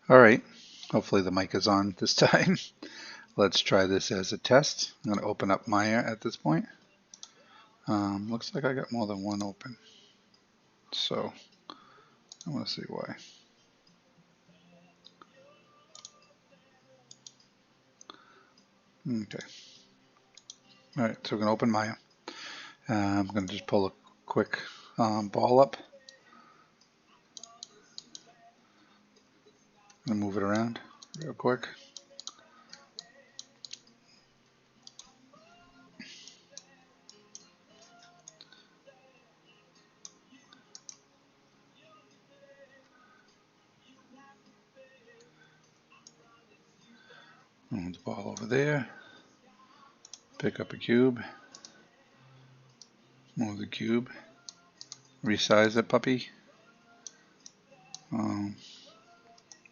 All right, hopefully the mic is on this time. Let's try this as a test. I'm going to open up Maya at this point. Looks like I got more than one open, so I want to see why. Okay, all right, so we're going to open Maya. I'm going to just pull a quick ball up. I'm going to move it around real quick. Move the ball over there. Pick up a cube. Move the cube. Resize it, puppy.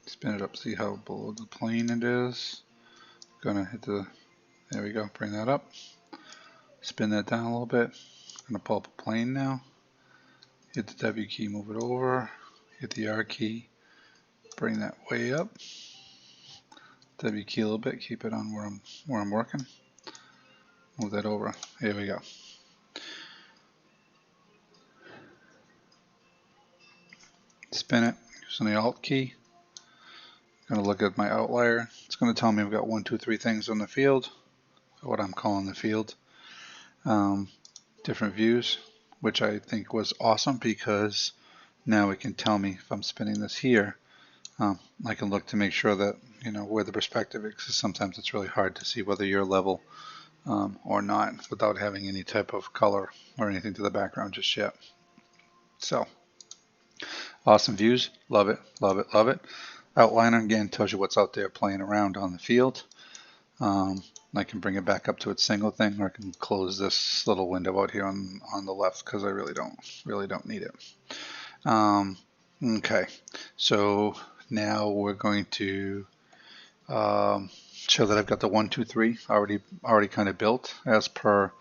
Spin it up, see how below the plane it is. Gonna hit the, there we go, bring that up. Spin that down a little bit. Gonna pull up a plane now. Hit the W key, move it over. Hit the R key, bring that way up. W key a little bit, keep it on where I'm working. Move that over. Here we go. Spin it using the Alt key. Gonna look at my outlier. It's gonna tell me I've got 1, 2, 3 things on the field, what I'm calling the field. Different views, which I think was awesome because now it can tell me if I'm spinning this here. I can look to make sure that where the perspective is, because sometimes it's really hard to see whether you're level or not without having any type of color or anything to the background just yet. So awesome views, love it, love it, love it. Outliner again tells you what's out there playing around on the field. I can bring it back up to its single thing, or I can close this little window out here on the left because I really don't need it. Okay, so now we're going to show that I've got the 1, 2, 3 already kind of built as per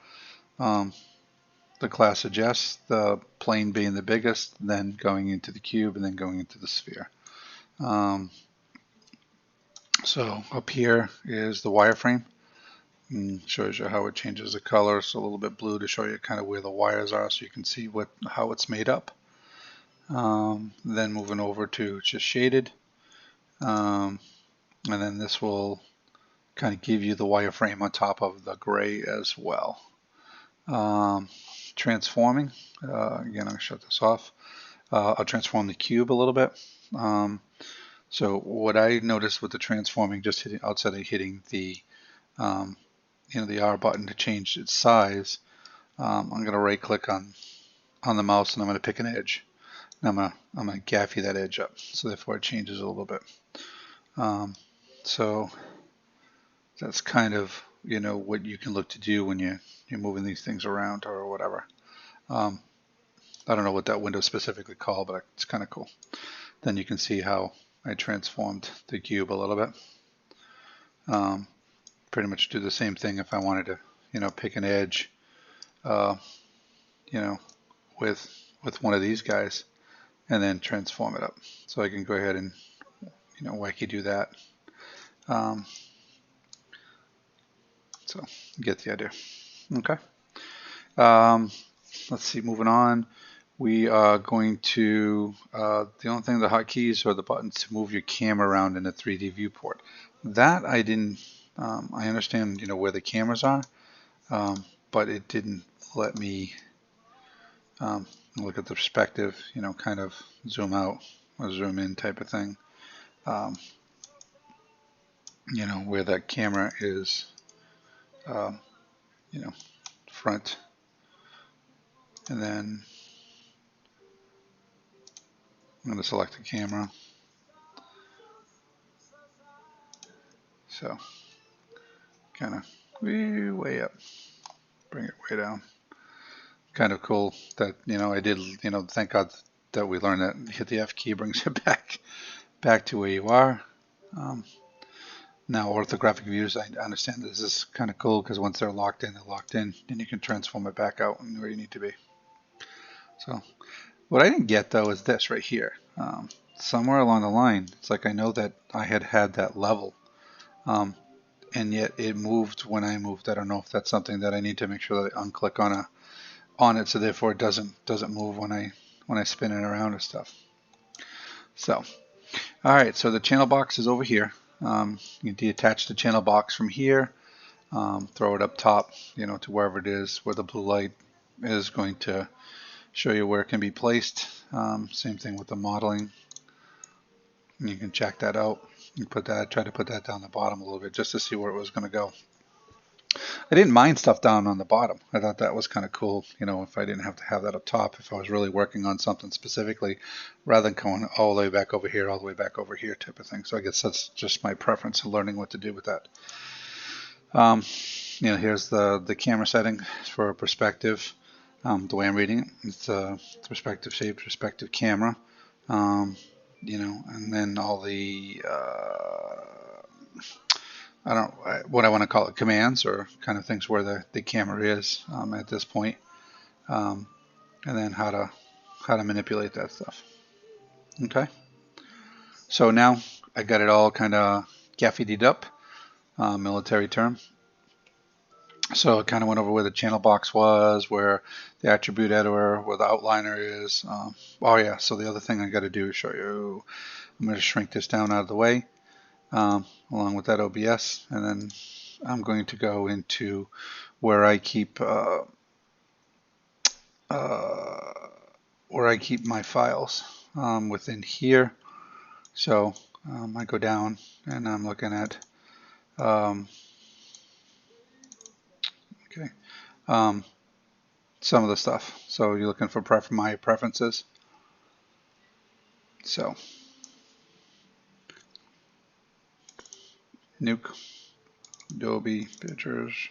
the class suggests, the plane being the biggest, then going into the cube, and then going into the sphere. So up here is the wireframe. And shows you how it changes the color. It's a little bit blue to show you kind of where the wires are, so you can see how it's made up. Then moving over to just shaded, and then this will kind of give you the wireframe on top of the gray as well. Transforming, again, I'm going to shut this off. I'll transform the cube a little bit. So what I noticed with the transforming, just outside of hitting the the R button to change its size, I'm going to right click on the mouse and I'm going to pick an edge. And I'm going to gaffy that edge up, so therefore it changes a little bit. So that's kind of what you can look to do when you're moving these things around or whatever. I don't know what that window is specifically called, but it's kind of cool. Then you can see how I transformed the cube a little bit. Pretty much do the same thing if I wanted to, pick an edge, with one of these guys, and then transform it up. So I can go ahead and, wacky do that. So you get the idea. Okay. Let's see. Moving on. We are going to, the only thing, the hotkeys are the buttons to move your camera around in a 3D viewport. That I didn't, I understand, where the cameras are, but it didn't let me look at the perspective, kind of zoom out or zoom in type of thing. Where that camera is, front, and then I'm going to select the camera. So kind of way up, bring it way down. Kind of cool that, I did, thank God that we learned that hit the F key brings it back to where you are. Now orthographic views, I understand this is kind of cool because once they're locked in, then you can transform it back out and where you need to be. So what I didn't get though is this right here. somewhere along the line, it's like I know that I had that level, and yet it moved when I moved. I don't know if that's something that I need to make sure that I unclick on it, so therefore it doesn't move when I spin it around and stuff. So, all right, so the channel box is over here. You detach the channel box from here, throw it up top, to wherever it is where the blue light is going to show you where it can be placed. Same thing with the modeling. You can check that out. You try to put that down the bottom a little bit just to see where it was going to go. I didn't mind stuff down on the bottom. I thought that was kind of cool, if I didn't have to have that up top, if I was really working on something specifically, rather than going all the way back over here, all the way back over here type of thing. So I guess that's just my preference in learning what to do with that. Here's the camera setting for perspective. The way I'm reading it, it's a perspective shaped perspective camera. And then all the what I want to call it, commands or kind of things where the camera is at this point, and then how to manipulate that stuff. Okay, so now I got it all kind of gaffetied up, military term. So I kind of went over where the channel box was, where the attribute editor, where the outliner is. Oh yeah, so the other thing I got to do is show you. I'm going to shrink this down out of the way, along with that OBS, and then I'm going to go into where I keep my files within here. So I go down and I'm looking at some of the stuff. So you're looking for my preferences. So Nuke, Adobe Pictures.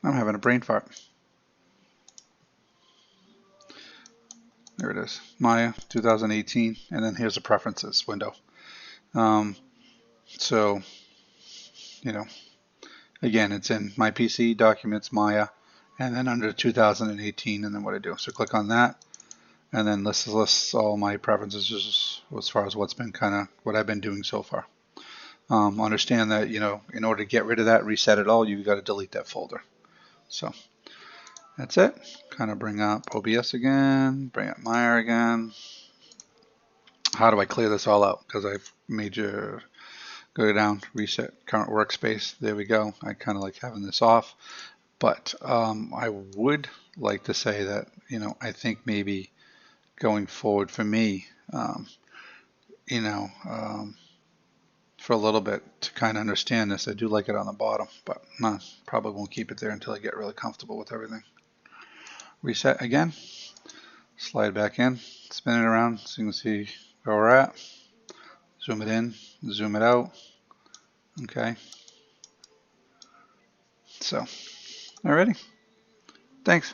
I'm having a brain fart. There it is, Maya 2018, and then here's the preferences window. So, again, it's in my PC, Documents, Maya, and then under 2018, and then what I do. So click on that, and then this lists all my preferences as far as what's been what I've been doing so far. Understand that, in order to get rid of that, reset it all, you've got to delete that folder. So that's it. Kind of bring up OBS again, bring up Maya again. How do I clear this all out? Because I've made you go down, reset current workspace. There we go. I kind of like having this off. But I would like to say that, I think maybe going forward for me, for a little bit to kind of understand this, I do like it on the bottom, but probably won't keep it there until I get really comfortable with everything. Reset again, slide back in, spin it around so you can see where we're at. Zoom it in, zoom it out. Okay. So, alrighty. Thanks.